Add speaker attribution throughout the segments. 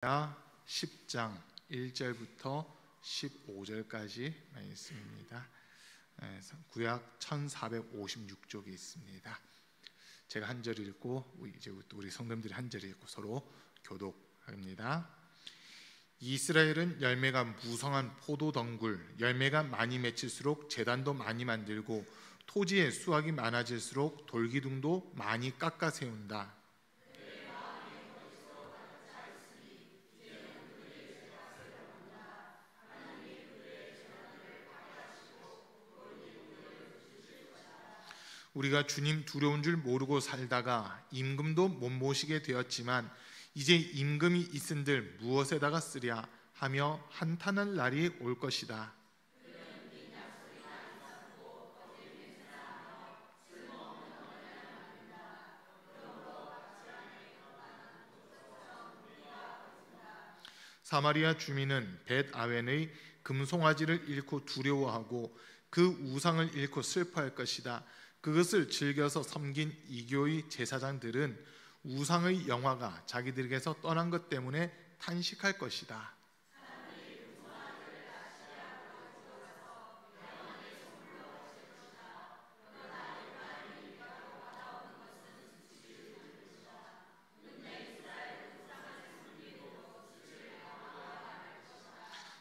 Speaker 1: 10장 1절부터 15절까지 말씀입니다. 구약 1456쪽에 있습니다. 제가 한 절 읽고 이제부터 우리 성도님들이 한 절 읽고 서로 교독합니다. 이스라엘은 열매가 무성한 포도덩굴, 열매가 많이 맺힐수록 제단도 많이 만들고 토지에 수확이 많아질수록 돌기둥도 많이 깎아 세운다. 우리가 주님 두려운 줄 모르고 살다가 임금도 못 모시게 되었지만 이제 임금이 있은들 무엇에다가 쓰랴 하며 한탄할 날이 올 것이다. 사마리아 주민은 벳 아웬의 금송아지를 잃고 두려워하고 그 우상을 잃고 슬퍼할 것이다. 그것을 즐겨서 섬긴 이교의 제사장들은 우상의 영화가 자기들에게서 떠난 것 때문에 탄식할 것이다.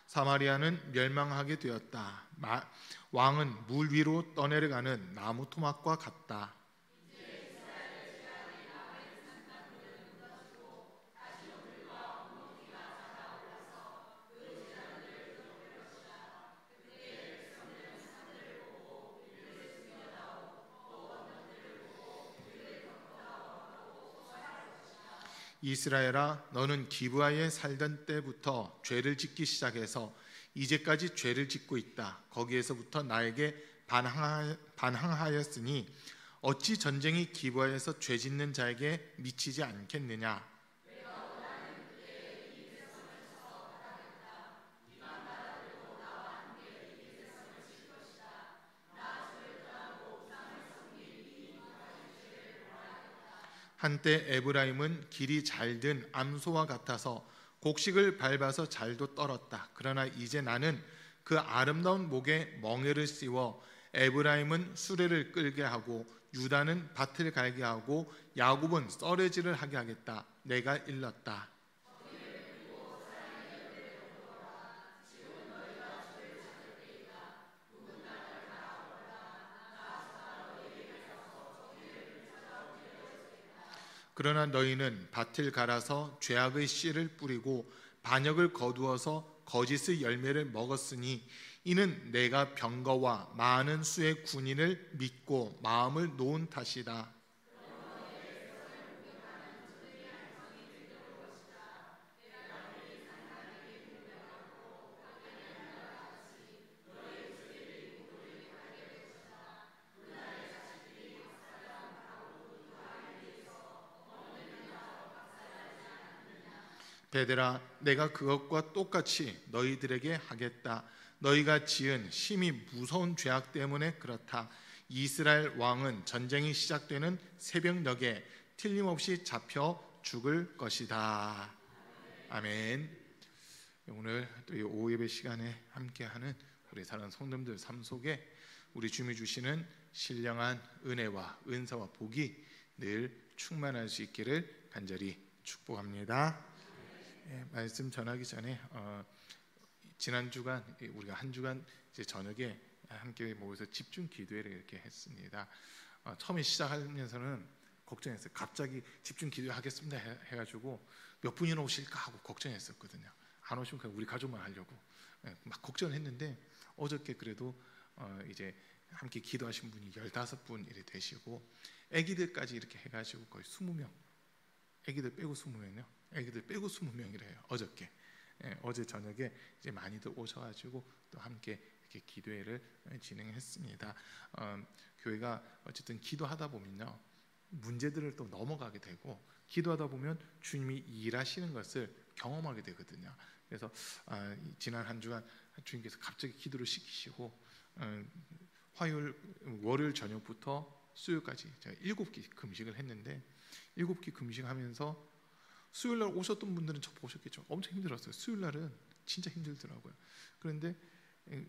Speaker 1: 사마리아는 멸망하게 되었다. 왕은 물 위로 떠내려가는 나무 토막과 같다. 이스라엘아, 너는 기브아에 살던 때부터 죄를 짓기 시작해서 이제까지 죄를 짓고 있다. 거기에서부터 나에게 반항하였으니 어찌 전쟁이 기브아에서 죄 짓는 자에게 미치지 않겠느냐. 한때 에브라임은 길이 잘든 암소와 같아서 곡식을 밟아서 잘도 떨었다. 그러나 이제 나는 그 아름다운 목에 멍에를 씌워 에브라임은 수레를 끌게 하고 유다는 밭을 갈게 하고 야곱은 썰매질을 하게 하겠다. 내가 일렀다. 그러나 너희는 밭을 갈아서 죄악의 씨를 뿌리고 반역을 거두어서 거짓의 열매를 먹었으니 이는 내가 병거와 많은 수의 군인을 믿고 마음을 놓은 탓이다. 베델아, 내가 그것과 똑같이 너희들에게 하겠다. 너희가 지은 심히 무서운 죄악 때문에 그렇다. 이스라엘 왕은 전쟁이 시작되는 새벽녘에 틀림없이 잡혀 죽을 것이다. 아멘. 오늘 또 이 오후 예배 시간에 함께하는 우리 사랑하는 성도님들 삶 속에 우리 주님이 주시는 신령한 은혜와 은사와 복이 늘 충만할 수 있기를 간절히 축복합니다. 말씀 전하기 전에 지난 주간 우리가 한 주간 이제 저녁에 함께 모여서 집중 기도회를 이렇게 했습니다. 처음에 시작하면서는 걱정했어요. 갑자기 집중 기도하겠습니다 해가지고 몇 분이나 오실까 하고 걱정했었거든요. 안 오시면 그냥 우리 가족만 하려고 막 걱정을 했는데 어저께 그래도 이제 함께 기도하신 분이 15분 이렇게 되시고 아기들까지 이렇게 해가지고 거의 20명, 아기들 빼고 20명이요. 애기들 빼고 20명이래요. 어저께 어제 저녁에 이제 많이들 오셔가지고 또 함께 이렇게 기도회를 진행했습니다. 교회가 어쨌든 기도하다 보면요 문제들을 또 넘어가게 되고 기도하다 보면 주님이 일하시는 것을 경험하게 되거든요. 그래서 지난 한 주간 주님께서 갑자기 기도를 시키시고 월요일 저녁부터 수요일까지 제가 7기 금식을 했는데 7기 금식하면서 수요일 날 오셨던 분들은 저 보셨겠죠. 엄청 힘들었어요. 수요일 날은 진짜 힘들더라고요. 그런데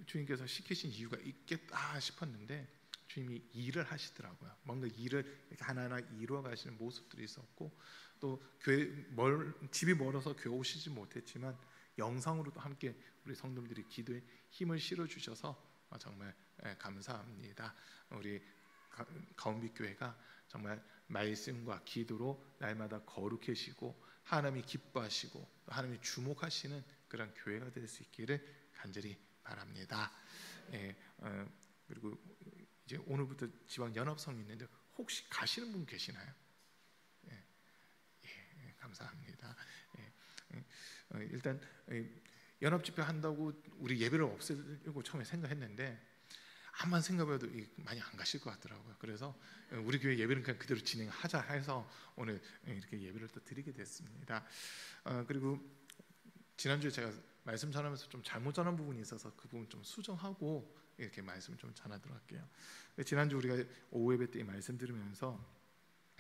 Speaker 1: 주님께서 시키신 이유가 있겠다 싶었는데 주님이 일을 하시더라고요. 뭔가 일을 이렇게 하나하나 이루어 가시는 모습들이 있었고, 또 집이 멀어서 교회 오시지 못했지만 영상으로도 함께 우리 성도들이 기도에 힘을 실어 주셔서 정말 감사합니다. 우리 가운빛교회가 정말 말씀과 기도로 날마다 거룩해지고 하나님이 기뻐하시고 하나님이 주목하시는 그런 교회가 될 수 있기를 간절히 바랍니다. 그리고 이제 오늘부터 지방 연합성이 있는데 혹시 가시는 분 계시나요? 감사합니다. 일단 연합 집회 한다고 우리 예배를 없애려고 처음에 생각했는데 암만 생각해도 많이 안 가실 것 같더라고요. 그래서 우리 교회 예배는 그냥 그대로 진행하자 해서 오늘 이렇게 예배를 또 드리게 됐습니다. 그리고 지난주에 제가 말씀 전하면서 좀 잘못 전한 부분이 있어서 그 부분 좀 수정하고 이렇게 말씀 좀 전하도록 할게요. 지난주 우리가 오후 예배 때 말씀 들으면서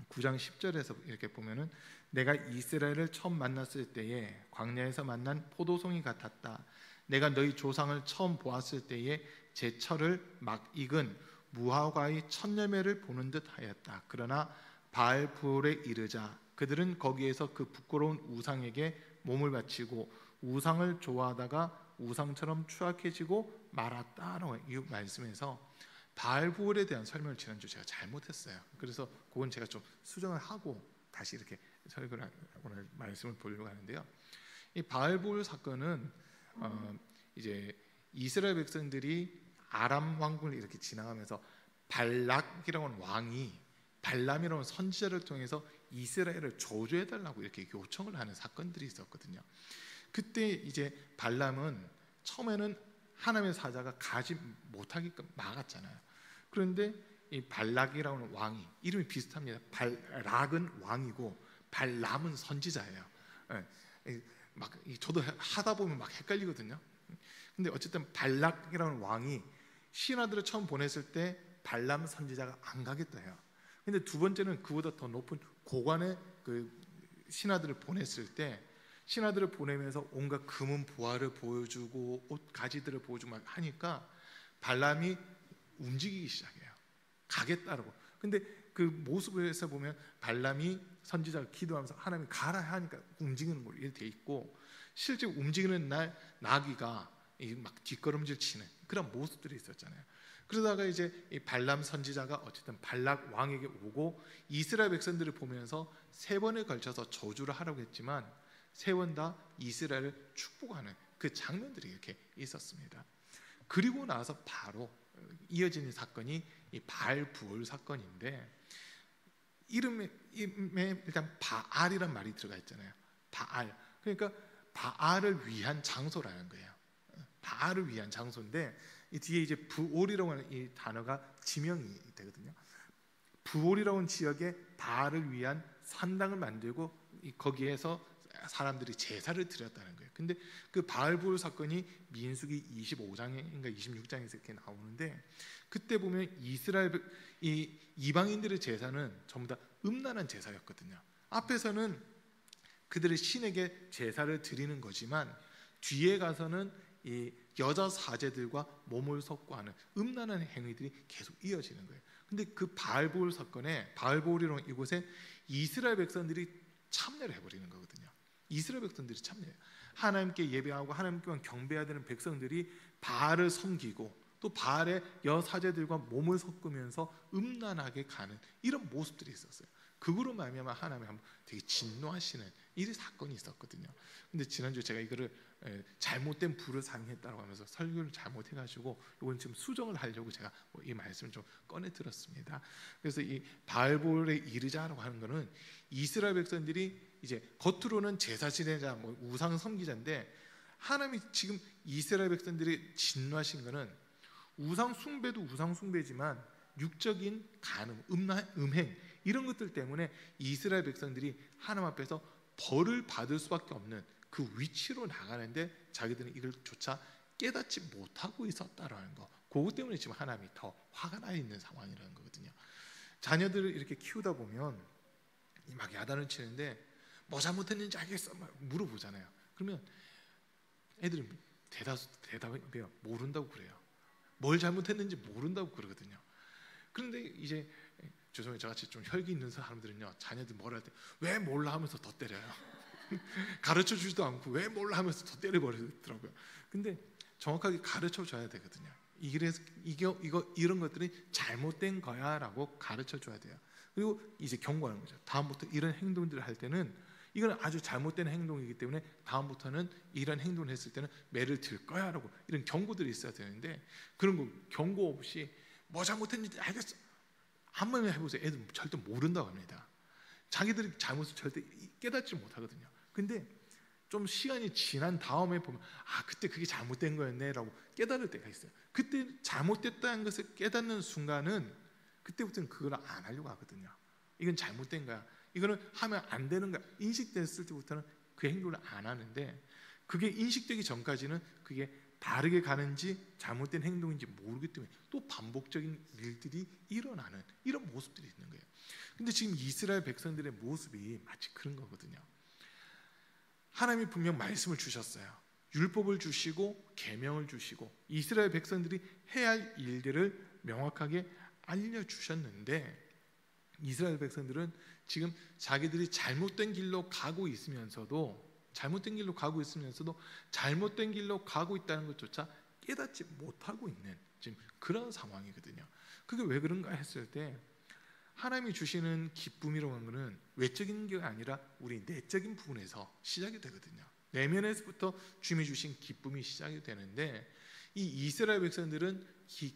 Speaker 1: 9장 10절에서 이렇게 보면은 내가 이스라엘을 처음 만났을 때에 광야에서 만난 포도송이 같았다. 내가 너희 조상을 처음 보았을 때에 제철을 막 익은 무화과의 첫 열매를 보는 듯 하였다. 그러나 바알부올에 이르자 그들은 거기에서 그 부끄러운 우상에게 몸을 바치고 우상을 좋아하다가 우상처럼 추악해지고 말았다라고 이 말씀에서 바알부올에 대한 설명을 지난주 제가 잘못했어요. 그래서 그건 제가 좀 수정을 하고 다시 이렇게 설교를 오늘 말씀을 보려고 하는데요. 이 바알부올 사건은 이제 이스라엘 백성들이 아람 왕국을 이렇게 지나가면서 발락이라고 하는 왕이 발람이라는 선지자를 통해서 이스라엘을 저주해달라고 이렇게 요청을 하는 사건들이 있었거든요. 그때 이제 발람은 처음에는 하나님의 사자가 가지 못하게끔 막았잖아요. 그런데 이 발락이라고 하는 왕이 이름이 비슷합니다. 발락은 왕이고 발람은 선지자예요. 막 저도 하다 보면 막 헷갈리거든요. 근데 어쨌든 발락이라는 왕이 신하들을 처음 보냈을 때 발람 선지자가 안 가겠다 해요. 근데 두 번째는 그보다 더 높은 고관의 그 신하들을 보냈을 때 신하들을 보내면서 온갖 금은 보화를 보여주고 옷 가지들을 보여주고 막 하니까 발람이 움직이기 시작해요. 가겠다라고. 근데 그 모습에서 보면 발람이 선지자가 기도하면서 하나님이 가라 하니까 움직이는 걸로 이렇게 돼 있고, 실제 움직이는 날 나귀가 막 뒷걸음질 치는 그런 모습들이 있었잖아요. 그러다가 이제 이 발람 선지자가 어쨌든 발락 왕에게 오고 이스라엘 백성들을 보면서 세 번에 걸쳐서 저주를 하라고 했지만 세 번 다 이스라엘을 축복하는 그 장면들이 이렇게 있었습니다. 그리고 나서 바로 이어지는 사건이 이 바알부올 사건인데, 이름에 일단 바알이란 말이 들어가 있잖아요. 바알, 그러니까 바알을 위한 장소라는 거예요. 바알을 위한 장소인데 이 뒤에 이제 부올이라고 하는 이 단어가 지명이 되거든요. 부올이라고 하는 지역에 바알을 위한 산당을 만들고 거기에서 사람들이 제사를 드렸다는 거예요. 근데 그 바알부올 사건이 민수기 25장인가 26장에서 이렇게 나오는데, 그때 보면 이스라엘 이 이방인들의 제사는 전부 다 음란한 제사였거든요. 앞에서는 그들의 신에게 제사를 드리는 거지만 뒤에 가서는 이 여자 사제들과 몸을 섞고 하는 음란한 행위들이 계속 이어지는 거예요. 근데 그 바알부올 사건에 바알부올이라는 이곳에 이스라엘 백성들이 참여를 해버리는 거거든요. 이스라엘 백성들이 참여해요. 하나님께 예배하고 하나님께만 경배해야 되는 백성들이 바알을 섬기고 또 바알의 여사제들과 몸을 섞으면서 음란하게 가는 이런 모습들이 있었어요. 그거로 말미암아 하나님이 한번 되게 진노하시는 이 사건이 있었거든요. 근데 지난주에 제가 이거를 잘못된 불을 사용했다고 하면서 설교를 잘못해가지고 이건 지금 수정을 하려고 제가 이 말씀을 좀 꺼내 들었습니다. 그래서 이 바알부올에 이르자라고 하는 거는 이스라엘 백성들이 이제 겉으로는 제사 지내자, 우상 섬기자인데, 하나님이 지금 이스라엘 백성들이 진노하신 거는 우상 숭배도 우상 숭배지만 육적인 간음, 음행 이런 것들 때문에 이스라엘 백성들이 하나님 앞에서 벌을 받을 수밖에 없는 그 위치로 나가는데 자기들은 이걸조차 깨닫지 못하고 있었다라는 거, 그것 때문에 지금 하나님이 더 화가 나 있는 상황이라는 거거든요. 자녀들을 이렇게 키우다 보면 막 야단을 치는데 뭐 잘못했는지 알겠어? 막 물어보잖아요. 그러면 애들은 대답해요. 모른다고 그래요. 뭘 잘못했는지 모른다고 그러거든요. 그런데 이제 죄송해요. 저같이 좀 혈기 있는 사람들은요, 자녀들 뭐라 할 때 왜 몰라 하면서 더 때려요. 가르쳐 주지도 않고 왜 몰라 하면서 더 때려버리더라고요. 근데 정확하게 가르쳐 줘야 되거든요. 이런 것들이 잘못된 거야라고 가르쳐 줘야 돼요. 그리고 이제 경고하는 거죠. 다음부터 이런 행동들을 할 때는 이건 아주 잘못된 행동이기 때문에 다음부터는 이런 행동을 했을 때는 매를 들 거야라고, 이런 경고들이 있어야 되는데, 그런 거 경고 없이 뭐 잘못했는지 알겠어, 한번 해보세요. 애들 절대 모른다고 합니다. 자기들이 잘못을 절대 깨닫지 못하거든요. 근데 좀 시간이 지난 다음에 보면 그때 그게 잘못된 거였네 라고 깨달을 때가 있어요. 그때 잘못됐다는 것을 깨닫는 순간은 그때부터는 그걸 안 하려고 하거든요. 이건 잘못된 거야, 이거는 하면 안 되는 거야, 인식됐을 때부터는 그 행동을 안 하는데, 그게 인식되기 전까지는 그게 다르게 가는지 잘못된 행동인지 모르기 때문에 또 반복적인 일들이 일어나는 이런 모습들이 있는 거예요. 근데 지금 이스라엘 백성들의 모습이 마치 그런 거거든요. 하나님이 분명 말씀을 주셨어요. 율법을 주시고 계명을 주시고 이스라엘 백성들이 해야 할 일들을 명확하게 알려주셨는데, 이스라엘 백성들은 지금 자기들이 잘못된 길로 가고 있으면서도 잘못된 길로 가고 있다는 것조차 깨닫지 못하고 있는 지금 그런 상황이거든요. 그게 왜 그런가 했을 때, 하나님이 주시는 기쁨이라고 하는 것은 외적인 게 아니라 우리 내적인 부분에서 시작이 되거든요. 내면에서부터 주님이 주신 기쁨이 시작이 되는데, 이 이스라엘 백성들은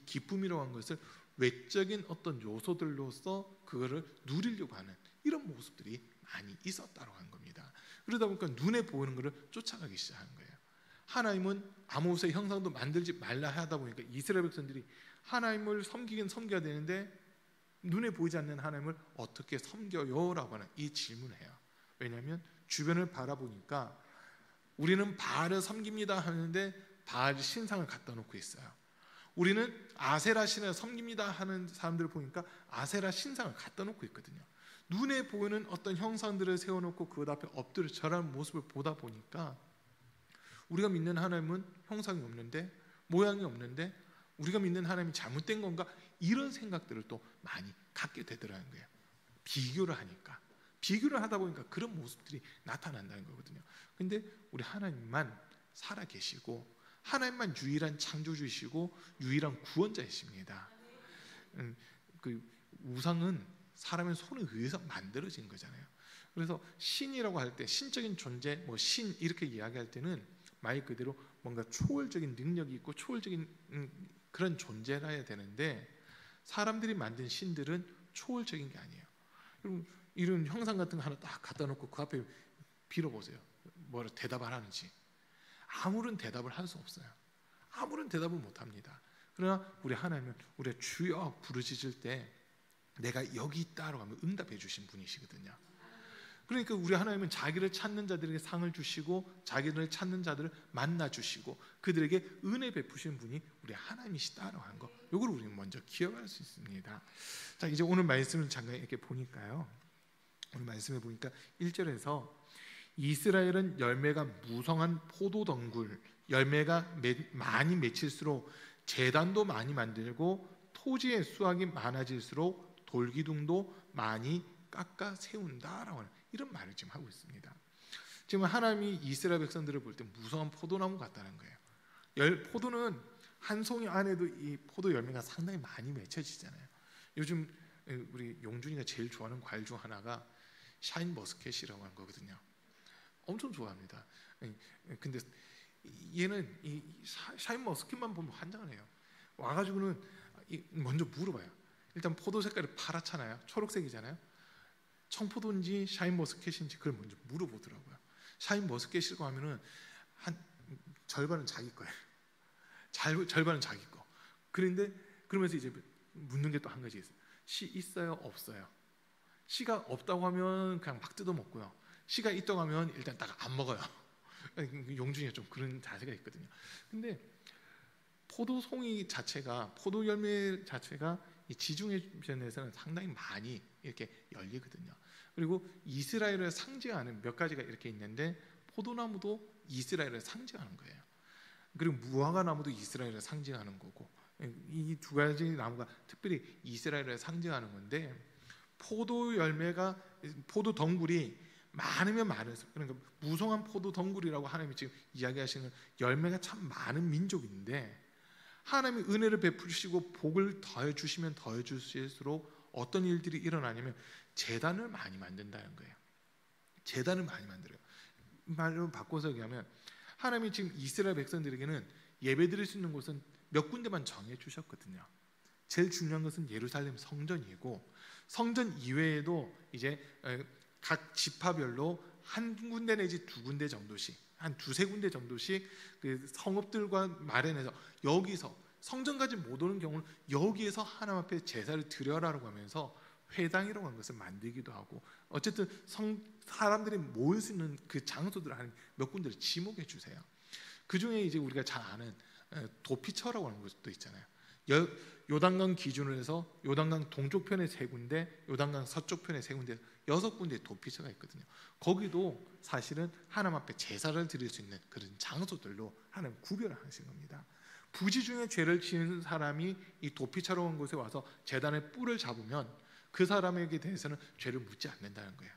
Speaker 1: 기쁨이라고 하는 것을 외적인 어떤 요소들로서 그거를 누리려고 하는 이런 모습들이 많이 있었다고 하는 겁니다. 그러다 보니까 눈에 보이는 것을 쫓아가기 시작한 거예요. 하나님은 아모스의 형상도 만들지 말라 하다 보니까 이스라엘 백성들이 하나님을 섬기긴 섬겨야 되는데 눈에 보이지 않는 하나님을 어떻게 섬겨요? 라고 하는 이 질문을 해요. 왜냐하면 주변을 바라보니까 우리는 바알을 섬깁니다 하는데 바알 신상을 갖다 놓고 있어요. 우리는 아세라 신을 섬깁니다 하는 사람들을 보니까 아세라 신상을 갖다 놓고 있거든요. 눈에 보이는 어떤 형상들을 세워놓고 그것 앞에 엎드려 절하는 모습을 보다 보니까 우리가 믿는 하나님은 형상이 없는데, 모양이 없는데 우리가 믿는 하나님이 잘못된 건가, 이런 생각들을 또 많이 갖게 되더라는 거예요. 비교를 하다 보니까 그런 모습들이 나타난다는 거거든요. 근데 우리 하나님만 살아계시고 하나님만 유일한 창조주이시고 유일한 구원자이십니다. 그 우상은 사람의 손에 의해서 만들어진 거잖아요. 그래서 신이라고 할 때 신적인 존재, 신 이렇게 이야기할 때는 말 그대로 뭔가 초월적인 능력이 있고 초월적인 그런 존재라 해야 되는데, 사람들이 만든 신들은 초월적인 게 아니에요. 그럼 이런 형상 같은 거 하나 딱 갖다 놓고 그 앞에 빌어보세요. 뭐라 대답을 하는지. 아무런 대답을 할 수 없어요. 아무런 대답을 못합니다. 그러나 우리 하나님은 우리가 주여 부르짖을 때 내가 여기 있다라고 하면 응답해 주신 분이시거든요. 그러니까 우리 하나님은 자기를 찾는 자들에게 상을 주시고 자기를 찾는 자들을 만나 주시고 그들에게 은혜 베푸시는 분이 우리 하나님이시다라고 하는 거, 이걸 우리는 먼저 기억할 수 있습니다. 자, 이제 오늘 말씀을 잠깐 이렇게 보니까요. 오늘 말씀에 보니까 1절에서 이스라엘은 열매가 무성한 포도덩굴, 열매가 많이 맺힐수록 제단도 많이 만들고 토지의 수확이 많아질수록 돌기둥도 많이 깎아 세운다라고 하는 이런 말을 지금 하고 있습니다. 지금 하나님이 이스라엘 백성들을 볼 때 무성한 포도나무 같다는 거예요. 포도는 한 송이 안에도 이 포도 열매가 상당히 많이 맺혀지잖아요. 요즘 우리 용준이가 제일 좋아하는 과일 중 하나가 샤인 머스켓이라고 하는 거거든요. 엄청 좋아합니다. 근데 얘는 이 샤인 머스켓만 보면 환장을 해요. 와가지고는 먼저 물어봐요. 일단 포도 색깔이 파랗잖아요. 초록색이잖아요. 청포도인지 샤인 머스켓인지 그걸 먼저 물어보더라고요. 샤인 머스켓이라고 하면은 한 절반은 자기 거예요. 절반은 자기 거. 그런데 그러면서 이제 묻는 게 또 한 가지 있어요. 씨 있어요, 없어요? 씨가 없다고 하면 그냥 막 뜯어 먹고요. 씨가 있다고 하면 일단 딱 안 먹어요. 용준이가 좀 그런 자세가 있거든요. 근데 포도송이 자체가, 포도 열매 자체가 이 지중해 변에서는 상당히 많이 이렇게 열리거든요. 그리고 이스라엘을 상징하는 몇 가지가 이렇게 있는데, 포도나무도 이스라엘을 상징하는 거예요. 그리고 무화과 나무도 이스라엘을 상징하는 거고, 이 두 가지 나무가 특별히 이스라엘을 상징하는 건데, 포도 열매가, 포도 덩굴이 많으면 많을수록, 그러니까 무성한 포도 덩굴이라고 하나님이 지금 이야기하시는 열매가 참 많은 민족인데, 하나님이 은혜를 베푸시고 복을 더해 주시면 더해 주실수록 어떤 일들이 일어나냐면 제단을 많이 만든다는 거예요. 제단을 많이 만들어요. 말로 바꿔서 얘기하면, 하나님이 지금 이스라엘 백성들에게는 예배드릴 수 있는 곳은 몇 군데만 정해 주셨거든요. 제일 중요한 것은 예루살렘 성전이고, 성전 이외에도 이제 각 지파별로 한 군데 내지 두 군데 정도씩, 한 두세 군데 정도씩 그 성읍들과 마련해서, 여기서 성전까지 못 오는 경우는 여기에서 하나님 앞에 제사를 드려라라고 하면서 회당이라고 하는 것을 만들기도 하고, 어쨌든 사람들이 모일 수 있는 그 장소들을 한 몇 군데를 지목해 주세요. 그 중에 이제 우리가 잘 아는 도피처라고 하는 것도 있잖아요. 요단강 기준으로 해서 요단강 동쪽 편에 세 군데, 요단강 서쪽 편에 세 군데, 6군데의 도피처가 있거든요. 거기도 사실은 하나님 앞에 제사를 드릴 수 있는 그런 장소들로 하나님 구별을 하신 겁니다. 부지 중에 죄를 지은 사람이 이 도피처로 온 곳에 와서 제단의 뿔을 잡으면 그 사람에게 대해서는 죄를 묻지 않는다는 거예요.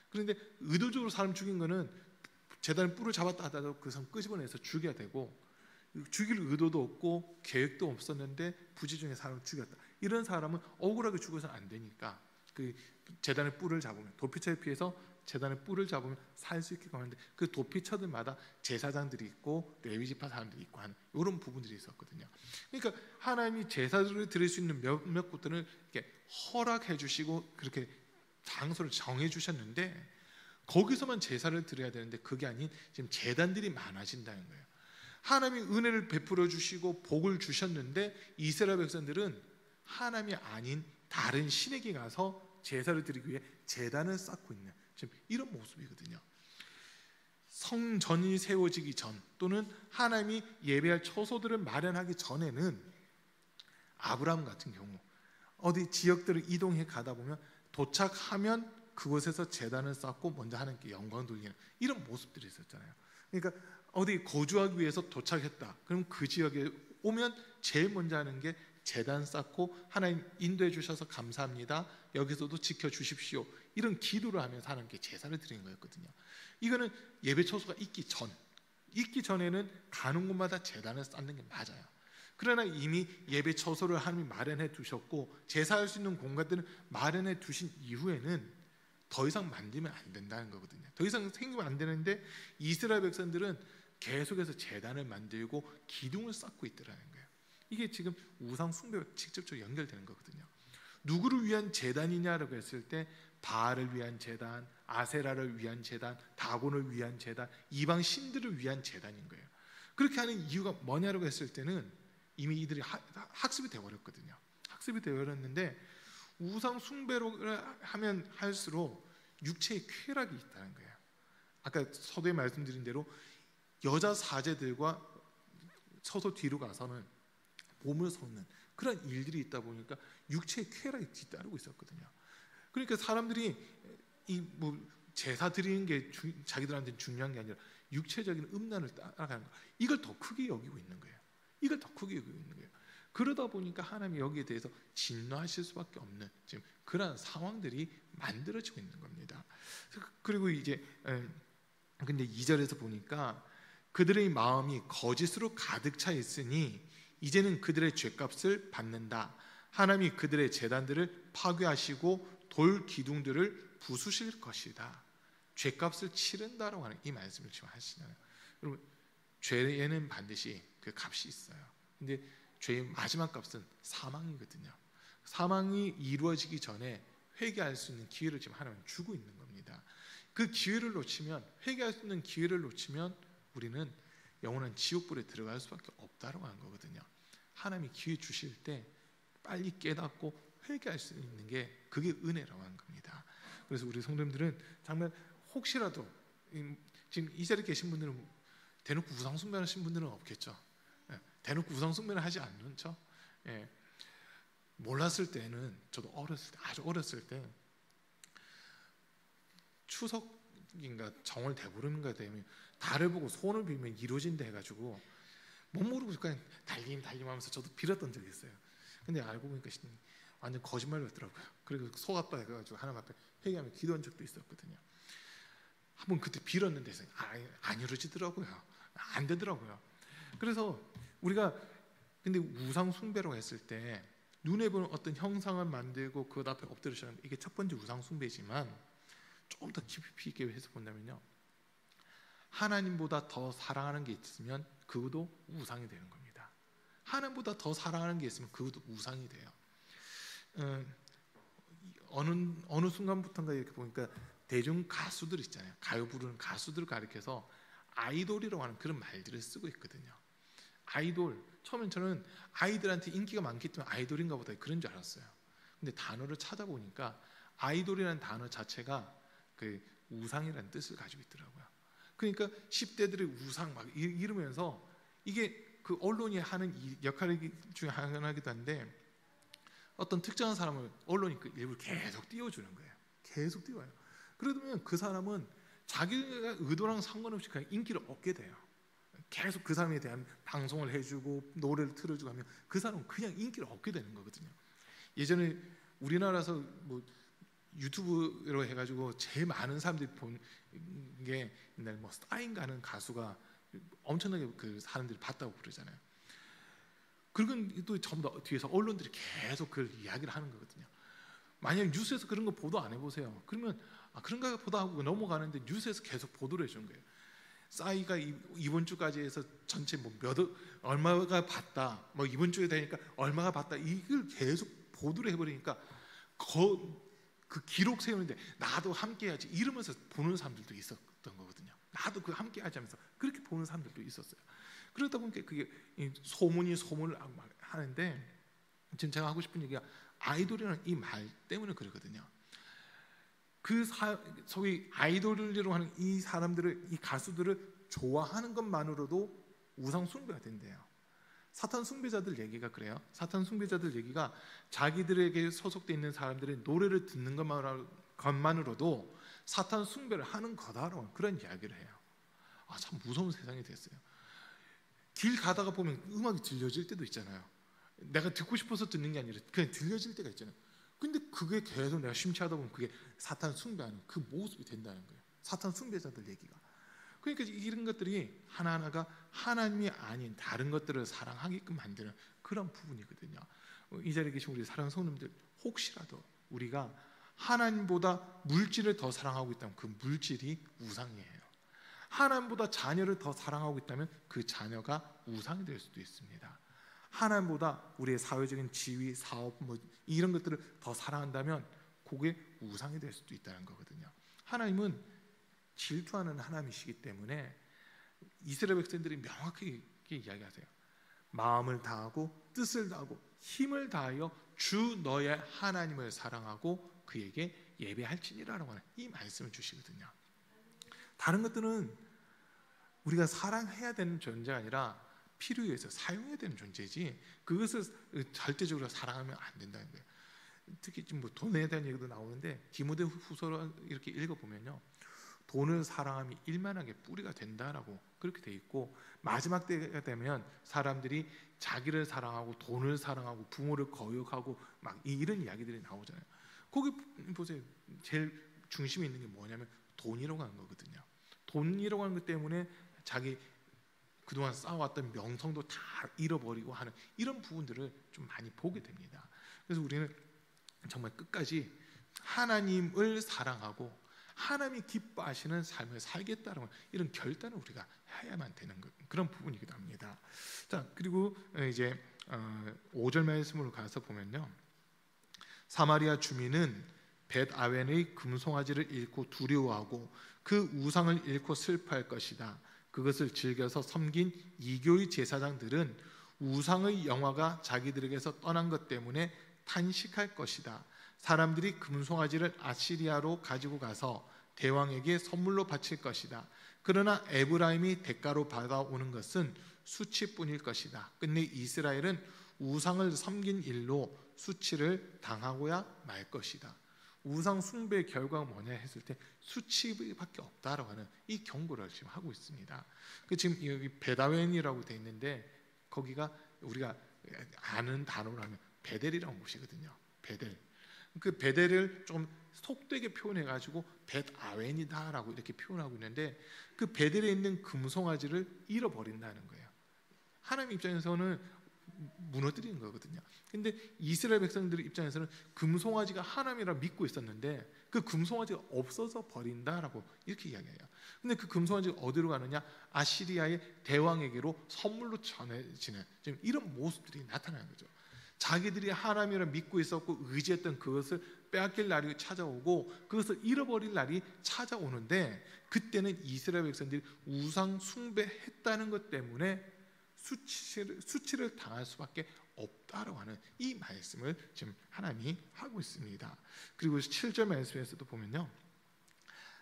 Speaker 1: 그런데 의도적으로 사람 죽인 거는 제단의 뿔을 잡았다 하더라도 그 사람 끄집어내서 죽여야 되고, 죽일 의도도 없고 계획도 없었는데 부지 중에 사람을 죽였다, 이런 사람은 억울하게 죽어서는 안 되니까 그 제단의 뿔을 잡으면, 도피처에 피해서 제단의 뿔을 잡으면 살 수 있게 하는데, 그 도피처들마다 제사장들이 있고 레위 지파 사람들이 있고 하는 이런 부분들이 있었거든요. 그러니까 하나님이 제사를 드릴 수 있는 몇몇 곳들을 이렇게 허락해 주시고 그렇게 장소를 정해 주셨는데, 거기서만 제사를 드려야 되는데 그게 아닌 지금 제단들이 많아진다는 거예요. 하나님이 은혜를 베풀어 주시고 복을 주셨는데 이스라엘 백성들은 하나님이 아닌 다른 신에게 가서 제사를 드리기 위해 제단을 쌓고 있는 지금 이런 모습이거든요. 성전이 세워지기 전, 또는 하나님이 예배할 처소들을 마련하기 전에는 아브라함 같은 경우 어디 지역들을 이동해 가다 보면 도착하면 그곳에서 제단을 쌓고 먼저 하나님께 영광 돌리는 이런 모습들이 있었잖아요. 그러니까 어디 거주하기 위해서 도착했다, 그럼 그 지역에 오면 제일 먼저 하는 게 제단 쌓고 하나님 인도해 주셔서 감사합니다, 여기서도 지켜주십시오, 이런 기도를 하면서 하나님께 제사를 드리는 거였거든요. 이거는 예배 처소가 있기 전에는 가는 곳마다 제단을 쌓는 게 맞아요. 그러나 이미 예배 처소를 하나님이 마련해 두셨고 제사할 수 있는 공간들을 마련해 두신 이후에는 더 이상 만들면 안 된다는 거거든요. 더 이상 생기면 안 되는데 이스라엘 백성들은 계속해서 제단을 만들고 기둥을 쌓고 있더라는 거예요. 이게 지금 우상 숭배와 직접적으로 연결되는 거거든요. 누구를 위한 제단이냐라고 했을 때 바알을 위한 제단, 아세라를 위한 제단, 다곤을 위한 제단, 이방 신들을 위한 제단인 거예요. 그렇게 하는 이유가 뭐냐라고 했을 때는 이미 이들이 학습이 되어버렸거든요. 학습이 되어버렸는데 우상 숭배로 하면 할수록 육체의 쾌락이 있다는 거예요. 아까 서두에 말씀드린 대로 여자 사제들과 서서 뒤로 가서는 몸을 섞는 그런 일들이 있다 보니까 육체의 쾌락이 뒤따르고 있었거든요. 그러니까 사람들이 이 제사 드리는 게 자기들한테는 중요한 게 아니라 육체적인 음란을 따라가는 거, 이걸 더 크게 여기고 있는 거예요. 이걸 더 크게 여기고 있는 거예요. 그러다 보니까 하나님이 여기에 대해서 진노하실 수밖에 없는 지금 그러한 상황들이 만들어지고 있는 겁니다. 그리고 이제 근데 2절에서 보니까 그들의 마음이 거짓으로 가득 차 있으니 이제는 그들의 죄값을 받는다. 하나님이 그들의 제단들을 파괴하시고 돌 기둥들을 부수실 것이다. 죄값을 치른다라고 하는 이 말씀을 지금 하시잖아요. 여러분, 죄에는 반드시 그 값이 있어요. 근데 죄의 마지막 값은 사망이거든요. 사망이 이루어지기 전에 회개할 수 있는 기회를 지금 하나님은 주고 있는 겁니다. 그 기회를 놓치면, 회개할 수 있는 기회를 놓치면 우리는 영원한 지옥불에 들어갈 수밖에 없다고 하는 거거든요. 하나님이 기회 주실 때 빨리 깨닫고 회개할 수 있는 게 그게 은혜라고 하는 겁니다. 그래서 우리 성도님들은 정말 혹시라도 지금 이 자리에 계신 분들은 대놓고 우상 숭배하신 분들은 없겠죠. 대놓고 우상 숭배를 하지 않는 척. 몰랐을 때는 저도 아주 어렸을 때 추석인가 정월 대보름인가 되면 달을 보고 소원을 빌면 이루어진다 해가지고 못 모르고 그냥 달림하면서 저도 빌었던 적이 있어요. 근데 알고 보니까 완전 거짓말이었더라고요. 그리고 속았다 해가지고 하나님 앞에 회개하며 기도한 적도 있었거든요. 한번 그때 빌었는데 안 이루어지더라고요. 안 되더라고요. 그래서 우리가 근데 우상 숭배라고 했을 때 눈에 보는 어떤 형상을 만들고 그 앞에 엎드려 시작하는 이게 첫 번째 우상 숭배지만 조금 더 깊이 있게 해서 본다면요, 하나님보다 더 사랑하는 게 있으면 그것도 우상이 되는 겁니다. 하나님보다 더 사랑하는 게 있으면 그것도 우상이 돼요. 어느 순간부터인가 이렇게 보니까 대중 가수들 있잖아요. 가요 부르는 가수들을 가리켜서 아이돌이라고 하는 그런 말들을 쓰고 있거든요. 아이돌, 처음엔 저는 아이들한테 인기가 많기 때문에 아이돌인가 보다 그런 줄 알았어요. 근데 단어를 찾아보니까 아이돌이라는 단어 자체가 그 우상이라는 뜻을 가지고 있더라고요. 그러니까 10대들의 우상 막 이러면서 이게 그 언론이 하는 역할 중에 하나이기도 한데 어떤 특정한 사람을 언론이 그 일부러 계속 띄워주는 거예요. 계속 띄워요. 그러면 그 사람은 자기가 의도랑 상관없이 그냥 인기를 얻게 돼요. 계속 그 사람에 대한 방송을 해주고 노래를 틀어주고 하면 그 사람은 그냥 인기를 얻게 되는 거거든요. 예전에 우리나라에서 뭐 유튜브로 해가지고 제일 많은 사람들이 본 게 옛날 뭐 스타인가 하는 가수가 엄청나게 그 사람들이 봤다고 그러잖아요. 그건 또 전부 다 뒤에서 언론들이 계속 그 이야기를 하는 거거든요. 만약 뉴스에서 그런 거 보도 안 해보세요. 그러면 그런가 보다 하고 넘어가는데 뉴스에서 계속 보도를 해주는 거예요. 싸이가 이번 주까지 해서 전체 뭐 얼마가 봤다, 뭐 이번 주에 되니까 얼마가 봤다, 이걸 계속 보도를 해버리니까 그 기록 세우는데 나도 함께 해야지 이러면서 보는 사람들도 있었던 거거든요. 나도 그 함께 하자면서 그렇게 보는 사람들도 있었어요. 그러다 보니까 그게 소문을 하는데 지금 제가 하고 싶은 얘기가 아이돌이라는 이 말 때문에 그러거든요. 그 소위 아이돌이라고 하는 이 사람들을, 이 가수들을 좋아하는 것만으로도 우상 숭배가 된대요. 사탄 숭배자들 얘기가 그래요. 사탄 숭배자들 얘기가 자기들에게 소속돼 있는 사람들의 노래를 듣는 것만으로도 사탄 숭배를 하는 거다라고 그런 이야기를 해요. 참 무서운 세상이 됐어요. 길 가다가 보면 음악이 들려질 때도 있잖아요. 내가 듣고 싶어서 듣는 게 아니라 그냥 들려질 때가 있잖아요. 근데 그게 계속 내가 심취하다 보면 그게 사탄 숭배하는 그 모습이 된다는 거예요. 사탄 숭배자들 얘기가. 그러니까 이런 것들이 하나하나가 하나님이 아닌 다른 것들을 사랑하게끔 만드는 그런 부분이거든요. 이 자리에 계신 우리 사랑하는 성도님들, 혹시라도 우리가 하나님보다 물질을 더 사랑하고 있다면 그 물질이 우상이에요. 하나님보다 자녀를 더 사랑하고 있다면 그 자녀가 우상이 될 수도 있습니다. 하나님보다 우리의 사회적인 지위, 사업 뭐 이런 것들을 더 사랑한다면 그게 우상이 될 수도 있다는 거거든요. 하나님은 질투하는 하나님이시기 때문에 이스라엘 백성들이 명확하게 이야기하세요. 마음을 다하고 뜻을 다하고 힘을 다하여 주 너의 하나님을 사랑하고 그에게 예배할지니라라고 하는 이 말씀을 주시거든요. 다른 것들은 우리가 사랑해야 되는 존재가 아니라 필요에 의해서 사용해야 되는 존재지 그것을 절대적으로 사랑하면 안 된다는 거예요. 특히 지금 뭐 돈에 대한 얘기도 나오는데 디모데후서를 이렇게 읽어보면요, 돈을 사랑함이 일만하게 뿌리가 된다라고 그렇게 돼 있고, 마지막 때가 되면 사람들이 자기를 사랑하고 돈을 사랑하고 부모를 거역하고 막 이런 이야기들이 나오잖아요. 거기 보세요. 제일 중심에 있는 게 뭐냐면 돈이라고 하는 거거든요. 돈이라고 하는 것 때문에 자기 그동안 쌓아왔던 명성도 다 잃어버리고 하는 이런 부분들을 좀 많이 보게 됩니다. 그래서 우리는 정말 끝까지 하나님을 사랑하고 하나님이 기뻐하시는 삶을 살겠다는 이런 결단을 우리가 해야만 되는 그런 부분이기도 합니다. 자, 그리고 이제 5절 말씀으로 가서 보면요, 사마리아 주민은 벳아웬의 금송아지를 잃고 두려워하고 그 우상을 잃고 슬퍼할 것이다. 그것을 즐겨서 섬긴 이교의 제사장들은 우상의 영화가 자기들에게서 떠난 것 때문에 탄식할 것이다. 사람들이 금송아지를 아시리아로 가지고 가서 대왕에게 선물로 바칠 것이다. 그러나 에브라임이 대가로 받아오는 것은 수치뿐일 것이다. 끝내 이스라엘은 우상을 섬긴 일로 수치를 당하고야 말 것이다. 우상 숭배의 결과가 뭐냐 했을 때 수치밖에 없다라고 하는 이 경고를 지금 하고 있습니다. 그 지금 여기 베다웬이라고 돼 있는데 거기가 우리가 아는 단어로 하면 베델이라는 곳이거든요. 베델. 그 베델을 좀 속되게 표현해 가지고 벳아웬이다라고 이렇게 표현하고 있는데 그 베델에 있는 금송아지를 잃어버린다는 거예요. 하나님 입장에서는 무너뜨리는 거거든요. 근데 이스라엘 백성들 입장에서는 금송아지가 하나님이라 믿고 있었는데 그 금송아지가 없어져 버린다라고 이렇게 이야기해요. 근데 그 금송아지가 어디로 가느냐? 아시리아의 대왕에게로 선물로 전해지는 지금 이런 모습들이 나타나는 거죠. 자기들이 하나님이라 믿고 있었고 의지했던 그것을 빼앗길 날이 찾아오고 그것을 잃어버릴 날이 찾아오는데 그때는 이스라엘 백성들이 우상 숭배했다는 것 때문에 수치를 당할 수밖에 없다라고 하는 이 말씀을 지금 하나님이 하고 있습니다. 그리고 7절 말씀에서도 보면요,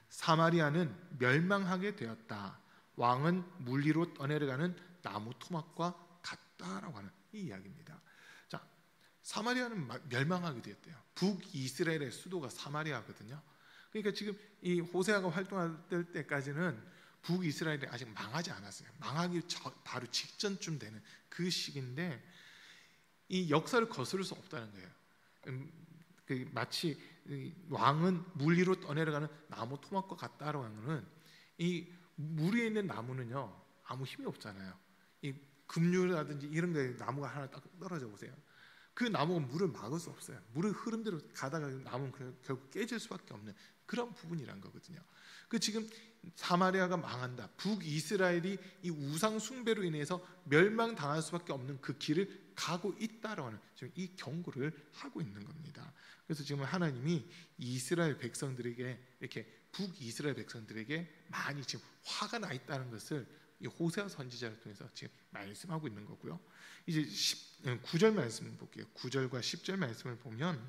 Speaker 1: 사마리아는 멸망하게 되었다. 왕은 물리로 떠내려가는 나무 토막과 같다라고 하는 이 이야기입니다. 자, 사마리아는 멸망하게 되었대요. 북이스라엘의 수도가 사마리아거든요. 그러니까 지금 이 호세아가 활동할 때까지는 북이스라엘이 아직 망하지 않았어요. 망하기 바로 직전쯤 되는 그 시기인데 이 역사를 거스를 수 없다는 거예요. 마치 왕은 물 위로 떠내려가는 나무 토막과 같다라고 하는 것은 이 물 위에 있는 나무는요 아무 힘이 없잖아요. 이 급류라든지 이런 거에 나무가 하나 딱 떨어져 보세요. 그 나무가 물을 막을 수 없어요. 물의 흐름대로 가다가 나무는 결국 깨질 수밖에 없는 그런 부분이란 거거든요. 그 지금 사마리아가 망한다. 북이스라엘이 이 우상 숭배로 인해서 멸망당할 수밖에 없는 그 길을 가고 있다라고 하는 지금 이 경고를 하고 있는 겁니다. 그래서 지금 하나님이 이스라엘 백성들에게 이렇게 북이스라엘 백성들에게 많이 지금 화가 나 있다는 것을 이 호세아 선지자를 통해서 지금 말씀하고 있는 거고요. 이제 9절 말씀 볼게요. 9절과 10절 말씀을 보면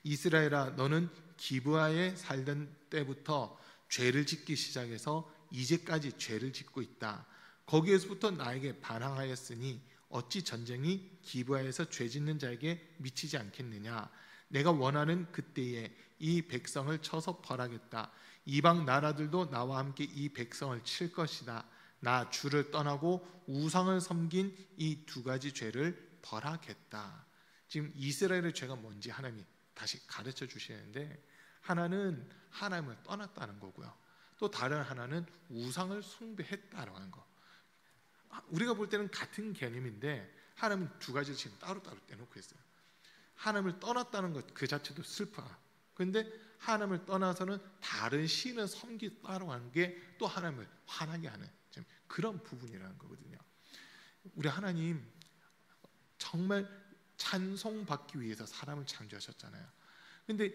Speaker 1: 이스라엘아 너는 기브아에 살던 때부터 죄를 짓기 시작해서 이제까지 죄를 짓고 있다. 거기에서부터 나에게 반항하였으니 어찌 전쟁이 기브아에서 죄 짓는 자에게 미치지 않겠느냐. 내가 원하는 그때에 이 백성을 쳐서 벌하겠다. 이방 나라들도 나와 함께 이 백성을 칠 것이다. 나 주를 떠나고 우상을 섬긴 이 두 가지 죄를 벌하겠다. 지금 이스라엘의 죄가 뭔지 하나님이 다시 가르쳐 주시는데 하나는 하나님을 떠났다는 거고요. 또 다른 하나는 우상을 숭배했다라고 하는 거. 우리가 볼 때는 같은 개념인데 하나님은 두 가지를 지금 따로따로 떼놓고 있어요. 하나님을 떠났다는 것 그 자체도 슬퍼. 그런데 하나님을 떠나서는 다른 신을 섬기다라고 하는 게 또 하나님을 화나게 하는 그런 부분이라는 거거든요. 우리 하나님 정말 찬송받기 위해서 사람을 창조하셨잖아요. 근데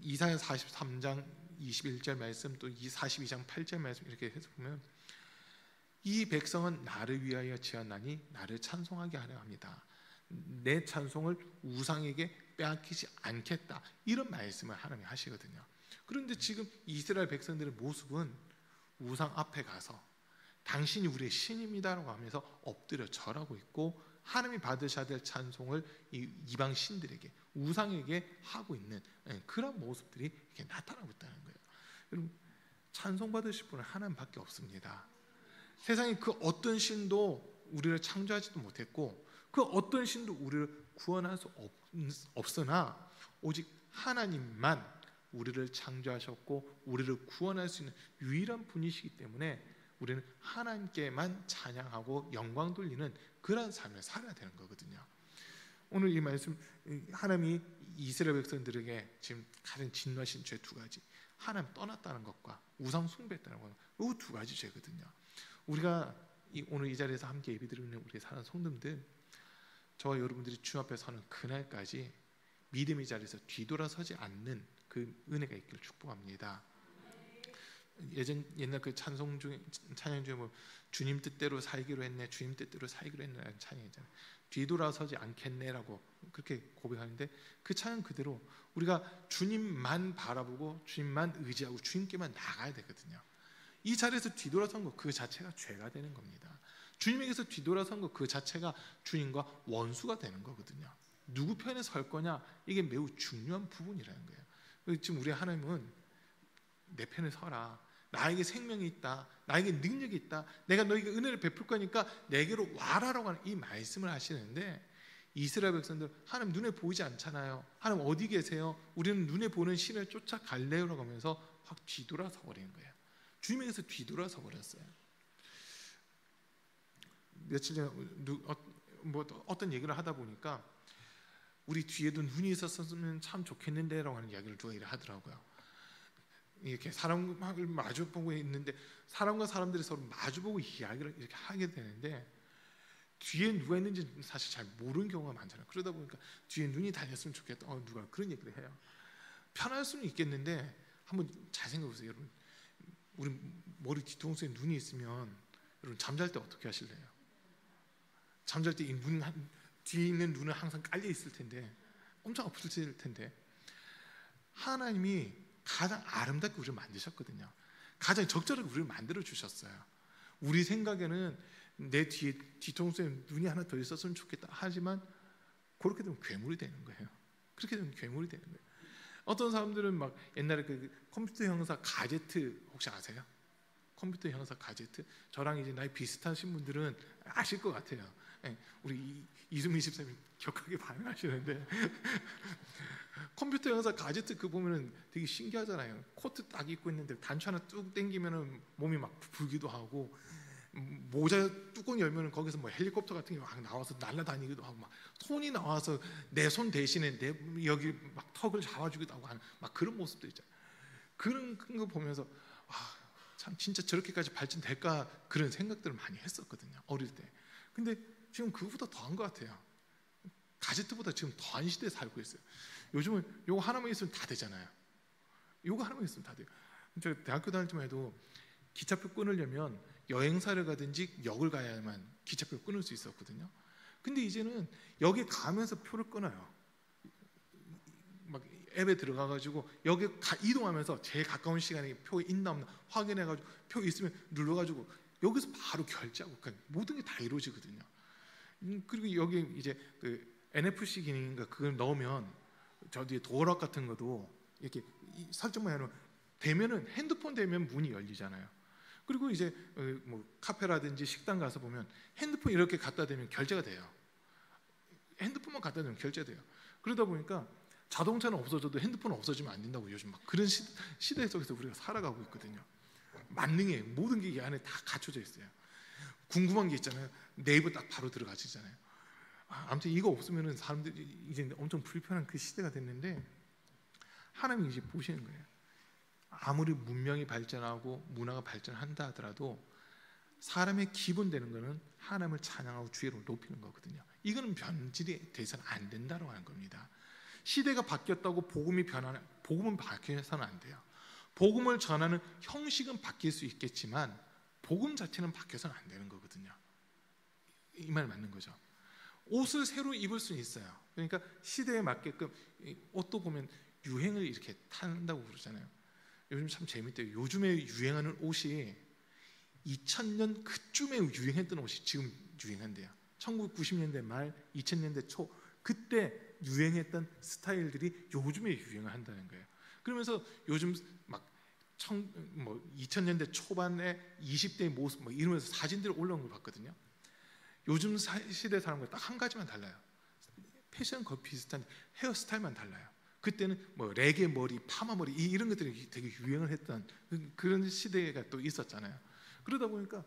Speaker 1: 이사야 43장 21절 말씀 또 42장 8절 말씀 이렇게 해서 보면 이 백성은 나를 위하여 지었나니 나를 찬송하게 하려 합니다. 내 찬송을 우상에게 빼앗기지 않겠다. 이런 말씀을 하나님이 하시거든요. 그런데 지금 이스라엘 백성들의 모습은 우상 앞에 가서 당신이 우리의 신입니다라고 하면서 엎드려 절하고 있고 하나님이 받으셔야 될 찬송을 이방 신들에게 우상에게 하고 있는 그런 모습들이 이렇게 나타나고 있다는 거예요. 여러분 찬송 받으실 분은 하나님밖에 없습니다. 세상에 그 어떤 신도 우리를 창조하지도 못했고 그 어떤 신도 우리를 구원할 수 없으나 오직 하나님만 우리를 창조하셨고 우리를 구원할 수 있는 유일한 분이시기 때문에 우리는 하나님께만 찬양하고 영광 돌리는 그런 삶을 살아야 되는 거거든요. 오늘 이 말씀 하나님이 이스라엘 백성들에게 지금 가장 진노하신 죄 두 가지, 하나님 떠났다는 것과 우상 숭배했다는 것, 이 두 가지 죄거든요. 우리가 오늘 이 자리에서 함께 예배드리는 우리 사랑하는 성도님들, 저와 여러분들이 주 앞에 서는 그날까지 믿음의 자리에서 뒤돌아서지 않는 그 은혜가 있기를 축복합니다. 옛날 그 찬양 중에 뭐 주님 뜻대로 살기로 했네, 주님 뜻대로 살기로 했네라는 찬양이잖아요. 뒤돌아서지 않겠네라고 그렇게 고백하는데 그 찬양 그대로 우리가 주님만 바라보고 주님만 의지하고 주님께만 나가야 되거든요. 이 자리에서 뒤돌아선 것 그 자체가 죄가 되는 겁니다. 주님에게서 뒤돌아선 것 그 자체가 주님과 원수가 되는 거거든요. 누구 편에 설 거냐, 이게 매우 중요한 부분이라는 거예요. 지금 우리 하나님은 내 편에 서라, 나에게 생명이 있다, 나에게 능력이 있다, 내가 너에게 은혜를 베풀 거니까 내게로 와라라고 하는 이 말씀을 하시는데, 이스라엘 백성들 하나님 눈에 보이지 않잖아요. 하나님 어디 계세요? 우리는 눈에 보는 신을 쫓아갈래요라고 하면서 확 뒤돌아서 버리는 거예요. 주님에게서 뒤돌아서 버렸어요. 며칠 전에 어떤 얘기를 하다 보니까 우리 뒤에도 눈이 있었으면 참 좋겠는데라고 하는 이야기를 누가 하더라고요. 이렇게 사람을 마주보고 있는데 사람과 사람들이 서로 마주보고 이야기를 이렇게 하게 되는데 뒤에 누가 있는지 사실 잘 모르는 경우가 많잖아요. 그러다 보니까 뒤에 눈이 달렸으면 좋겠다. 누가 그런 얘기를 해요. 편할 수는 있겠는데 한번 잘 생각해 보세요, 여러분. 우리 머리 뒤통수에 눈이 있으면 여러분 잠잘 때 어떻게 하실래요? 잠잘 때 이 뒤에 있는 눈은 항상 깔려 있을 텐데 엄청 아플 텐데, 하나님이 가장 아름답게 우리를 만드셨거든요. 가장 적절하게 우리를 만들어 주셨어요. 우리 생각에는 내 뒤통수에 눈이 하나 더 있었으면 좋겠다 하지만 그렇게 되면 괴물이 되는 거예요. 그렇게 되면 괴물이 되는 거예요. 어떤 사람들은 막 옛날에 그 컴퓨터 형사 가제트 혹시 아세요? 컴퓨터 형사 가제트? 저랑 이제 나이 비슷하신 분들은 아실 것 같아요. 우리 이수민 집사님 격하게 반응하시는데 컴퓨터 형사 가제트 그 보면은 되게 신기하잖아요. 코트 딱 입고 있는데 단추 하나 뚝 당기면은 몸이 막 불기도 하고, 모자 뚜껑 열면은 거기서 뭐 헬리콥터 같은 게 막 나와서 날아다니기도 하고, 막 손이 나와서 내 손 대신에 내 여기 막 턱을 잡아주기도 하고 하는 막 그런 모습도 있잖아요. 그런 거 보면서 참 진짜 저렇게까지 발전될까 그런 생각들을 많이 했었거든요, 어릴 때. 근데 지금 그거보다 더한 것 같아요. 가제트보다 지금 더한 시대에 살고 있어요. 요즘은 요거 하나만 있으면 다 되잖아요. 요거 하나만 있으면 다 돼요. 저 대학교 다닐 때만 해도 기차표 끊으려면 여행사를 가든지 역을 가야만 기차표를 끊을 수 있었거든요. 근데 이제는 역에 가면서 표를 끊어요. 막 앱에 들어가가지고 역에 이동하면서 제일 가까운 시간에 표 있나 없나 확인해가지고 표 있으면 눌러가지고 여기서 바로 결제하고, 그러니까 모든 게 다 이루어지거든요. 그리고 여기 이제 그 NFC 기능인가 그걸 넣으면 저 뒤에 도어락 같은 것도 이렇게 설정만 해놓으면 되면은 핸드폰 되면 문이 열리잖아요. 그리고 이제 뭐 카페라든지 식당 가서 보면 핸드폰 이렇게 갖다 대면 결제가 돼요. 핸드폰만 갖다 대면 결제돼요. 그러다 보니까 자동차는 없어져도 핸드폰은 없어지면 안 된다고 요즘 막 그런 시대 속에서 우리가 살아가고 있거든요. 만능에 모든 게 이 안에 다 갖춰져 있어요. 궁금한 게 있잖아요. 네이버 딱 바로 들어가시잖아요. 아무튼 이거 없으면은 사람들이 이제 엄청 불편한 그 시대가 됐는데, 하나님이 이제 보시는 거예요. 아무리 문명이 발전하고 문화가 발전한다 하더라도 사람의 기본 되는 거는 하나님을 찬양하고 주의를 높이는 거거든요. 이거는 변질이 돼서는 안 된다고 하는 겁니다. 시대가 바뀌었다고 복음은 바뀌어서는 안 돼요. 복음을 전하는 형식은 바뀔 수 있겠지만 복음 자체는 바뀌어서는 안 되는 거거든요. 이 말 맞는 거죠. 옷을 새로 입을 수는 있어요. 그러니까 시대에 맞게끔 옷도 보면 유행을 이렇게 탄다고 그러잖아요. 요즘 참 재밌대요. 요즘에 유행하는 옷이 2000년 그쯤에 유행했던 옷이 지금 유행한대요. 1990년대 말, 2000년대 초 그때 유행했던 스타일들이 요즘에 유행을 한다는 거예요. 그러면서 요즘 막 2000년대 초반에 20대의 모습 뭐 이러면서 사진들이 올라온 걸 봤거든요. 요즘 시대 사람과 딱 한 가지만 달라요. 패션 거의 비슷한 헤어스타일만 달라요. 그때는 뭐 레게 머리, 파마 머리 이런 것들이 되게 유행을 했던 그런 시대가 또 있었잖아요. 그러다 보니까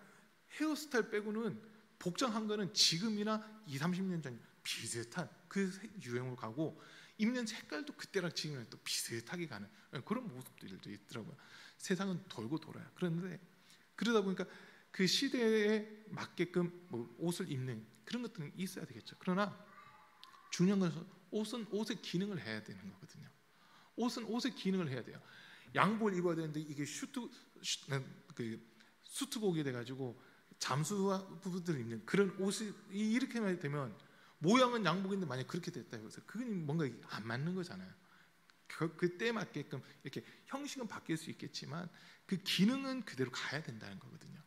Speaker 1: 헤어스타일 빼고는 복장한 거는 지금이나 20-30년 전 비슷한 그 유행으로 가고, 입는 색깔도 그때랑 지금이랑 또 비슷하게 가는 그런 모습들도 있더라고요. 세상은 돌고 돌아요. 그런데 그러다 보니까 그 시대에 맞게끔 뭐 옷을 입는 그런 것들은 있어야 되겠죠. 그러나 중요한 것은 옷은 옷의 기능을 해야 되는 거거든요. 옷은 옷의 기능을 해야 돼요. 양복을 입어야 되는데 이게 수트복이 돼가지고 잠수와 부부들 입는 그런 옷이 이렇게만 되면 모양은 양복인데 만약 그렇게 됐다 해서 그건 뭔가 안 맞는 거잖아요. 그때 맞게끔 이렇게 형식은 바뀔 수 있겠지만 그 기능은 그대로 가야 된다는 거거든요.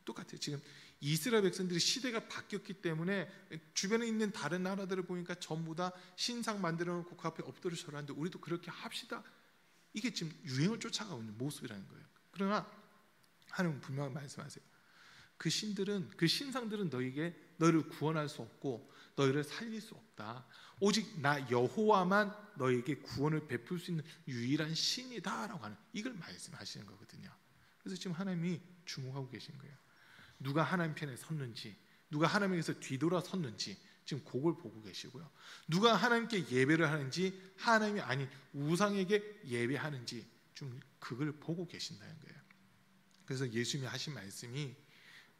Speaker 1: 똑같아요. 지금 이스라엘 백성들이 시대가 바뀌었기 때문에 주변에 있는 다른 나라들을 보니까 전부 다 신상 만들어 놓고 그 앞에 엎드려 절하는데 우리도 그렇게 합시다. 이게 지금 유행을 쫓아가고 있는 모습이라는 거예요. 그러나 하나님은 분명히 말씀하세요. 그 신상들은 너희를 구원할 수 없고 너희를 살릴 수 없다. 오직 나 여호와만 너희에게 구원을 베풀 수 있는 유일한 신이다라고 하는 이걸 말씀하시는 거거든요. 그래서 지금 하나님이 주목하고 계신 거예요. 누가 하나님 편에 섰는지, 누가 하나님에게서 뒤돌아 섰는지 지금 그걸 보고 계시고요. 누가 하나님께 예배를 하는지, 하나님이 아닌 우상에게 예배하는지 좀 그걸 보고 계신다는 거예요. 그래서 예수님이 하신 말씀이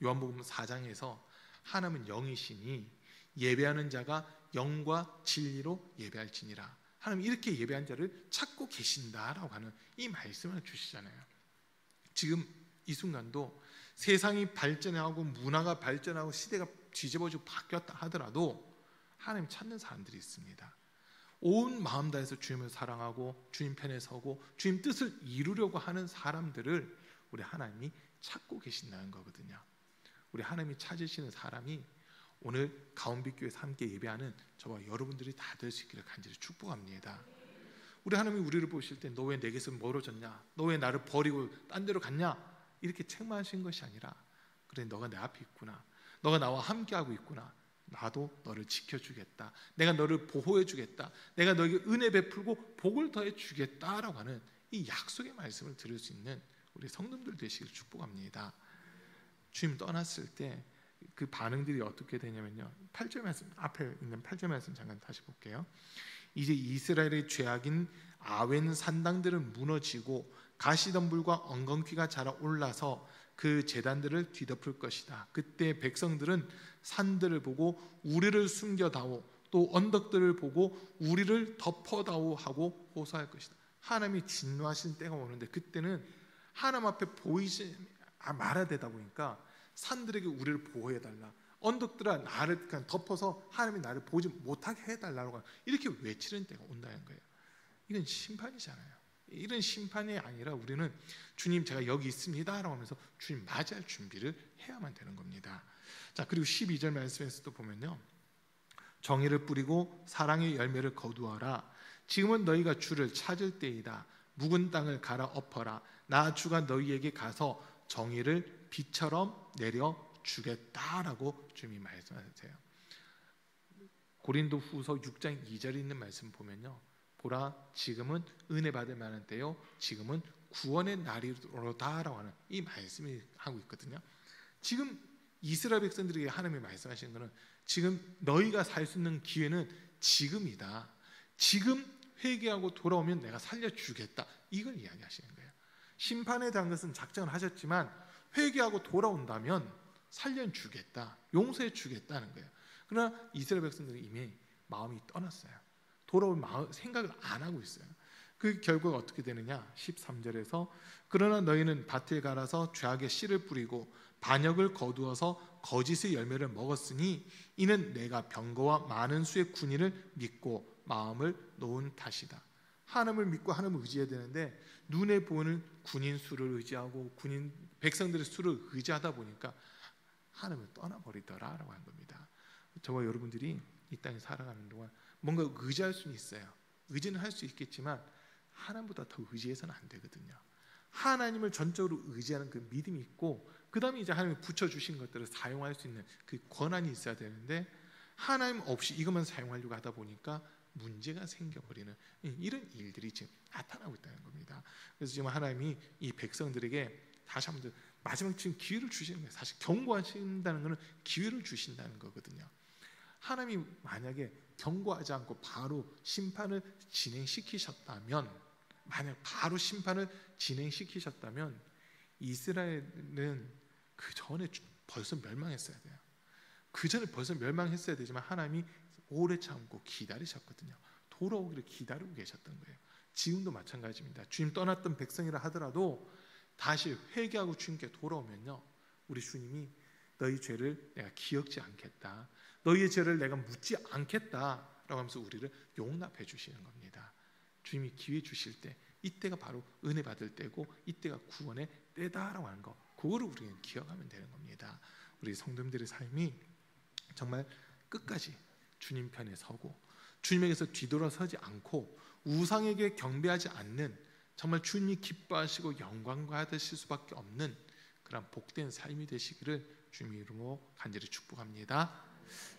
Speaker 1: 요한복음 4장에서 하나님은 영이시니 예배하는 자가 영과 진리로 예배할지니라. 하나님 이렇게 예배한 자를 찾고 계신다라고 하는 이 말씀을 주시잖아요. 지금 이 순간도 세상이 발전하고 문화가 발전하고 시대가 뒤집어지고 바뀌었다 하더라도 하나님 찾는 사람들이 있습니다. 온 마음 다해서 주님을 사랑하고 주님 편에 서고 주님 뜻을 이루려고 하는 사람들을 우리 하나님이 찾고 계신다는 거거든요. 우리 하나님이 찾으시는 사람이 오늘 가온빛교회에서 함께 예배하는 저와 여러분들이 다 될 수 있기를 간절히 축복합니다. 우리 하나님이 우리를 보실 때 너 왜 내게서 멀어졌냐, 너 왜 나를 버리고 딴 데로 갔냐 이렇게 책망하신 것이 아니라 그래 너가 내 앞에 있구나, 너가 나와 함께하고 있구나, 나도 너를 지켜주겠다, 내가 너를 보호해주겠다, 내가 너에게 은혜 베풀고 복을 더해주겠다라고 하는 이 약속의 말씀을 들을 수 있는 우리 성도들 되시길 축복합니다. 주님 떠났을 때 그 반응들이 어떻게 되냐면요, 8절 말씀 앞에 있는 8절 말씀 잠깐 다시 볼게요. 이제 이스라엘의 죄악인 아웬 산당들은 무너지고 가시덤불과 엉겅퀴가 자라 올라서 그 제단들을 뒤덮을 것이다. 그때 백성들은 산들을 보고 우리를 숨겨다오, 또 언덕들을 보고 우리를 덮어다오 하고 호소할 것이다. 하나님이 진노하신 때가 오는데 그때는 하나님 앞에 보이지 말아야 되다 보니까 산들에게 우리를 보호해달라, 언덕들아 나를 그냥 덮어서 하나님이 나를 보지 못하게 해달라고 이렇게 외치는 때가 온다는 거예요. 이건 심판이잖아요. 이런 심판이 아니라 우리는 주님 제가 여기 있습니다 라고 하면서 주님 맞이할 준비를 해야만 되는 겁니다. 자, 그리고 12절 말씀에서도 보면요, 정의를 뿌리고 사랑의 열매를 거두어라. 지금은 너희가 주를 찾을 때이다. 묵은 땅을 갈아 엎어라. 나 주가 너희에게 가서 정의를 비처럼 내려 주겠다라고 주님이 말씀하세요. 고린도 후서 6장 2절에 있는 말씀 보면요, 보라 지금은 은혜 받을 만한 때요, 지금은 구원의 날이로다라고 하는 이 말씀을 하고 있거든요. 지금 이스라엘 백성들에게 하나님이 말씀하시는 것은 지금 너희가 살 수 있는 기회는 지금이다. 지금 회개하고 돌아오면 내가 살려주겠다, 이걸 이야기하시는 거예요. 심판에 대한 것은 작정을 하셨지만 회개하고 돌아온다면 살려주겠다, 용서해주겠다는 거예요. 그러나 이스라엘 백성들은 이미 마음이 떠났어요. 돌아올 생각을 안 하고 있어요. 그 결과가 어떻게 되느냐, 13절에서 그러나 너희는 밭을 갈아서 죄악의 씨를 뿌리고 반역을 거두어서 거짓의 열매를 먹었으니 이는 내가 병거와 많은 수의 군인을 믿고 마음을 놓은 탓이다. 하나님을 믿고 하나님을 의지해야 되는데 눈에 보이는 군인 수를 의지하고 백성들의 수를 의지하다 보니까 하나님을 떠나버리더라라고 한 겁니다. 저와 여러분들이 이 땅에 살아가는 동안 뭔가 의지할 수는 있어요. 의지는 할 수 있겠지만 하나님보다 더 의지해서는 안 되거든요. 하나님을 전적으로 의지하는 그 믿음이 있고 그 다음에 이제 하나님이 붙여주신 것들을 사용할 수 있는 그 권한이 있어야 되는데 하나님 없이 이것만 사용하려고 하다 보니까 문제가 생겨버리는 이런 일들이 지금 나타나고 있다는 겁니다. 그래서 지금 하나님이 이 백성들에게 다시 한번 마지막 지금 기회를 주시는 거예요. 사실 경고하신다는 것은 기회를 주신다는 거거든요. 하나님이 만약에 경고하지 않고 바로 심판을 진행시키셨다면, 만약 바로 심판을 진행시키셨다면 이스라엘은 그 전에 벌써 멸망했어야 돼요. 그 전에 벌써 멸망했어야 되지만 하나님이 오래 참고 기다리셨거든요. 돌아오기를 기다리고 계셨던 거예요. 지금도 마찬가지입니다. 주님 떠났던 백성이라 하더라도 다시 회개하고 주님께 돌아오면요, 우리 주님이 너희 죄를 내가 기억지 않겠다, 너희의 죄를 내가 묻지 않겠다라고 하면서 우리를 용납해 주시는 겁니다. 주님이 기회 주실 때 이때가 바로 은혜 받을 때고 이때가 구원의 때다라고 하는 거, 그거를 우리는 기억하면 되는 겁니다. 우리 성도님들의 삶이 정말 끝까지 주님 편에 서고 주님에게서 뒤돌아서지 않고 우상에게 경배하지 않는 정말 주님이 기뻐하시고 영광 받으실 수밖에 없는 그런 복된 삶이 되시기를 주님 이름으로 간절히 축복합니다.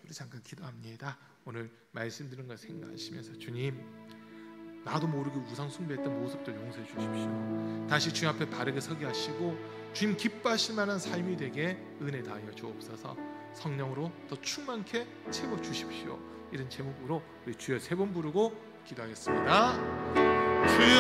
Speaker 1: 우리 잠깐 기도합니다. 오늘 말씀 들은 걸 생각하시면서 주님, 나도 모르게 우상 숭배했던 모습들 용서해 주십시오. 다시 주님 앞에 바르게 서게 하시고 주님 기뻐하실 만한 삶이 되게 은혜 다하여 주옵소서. 성령으로 더 충만케 채워 주십시오. 이런 제목으로 우리 주여 3번 부르고 기도하겠습니다. 주여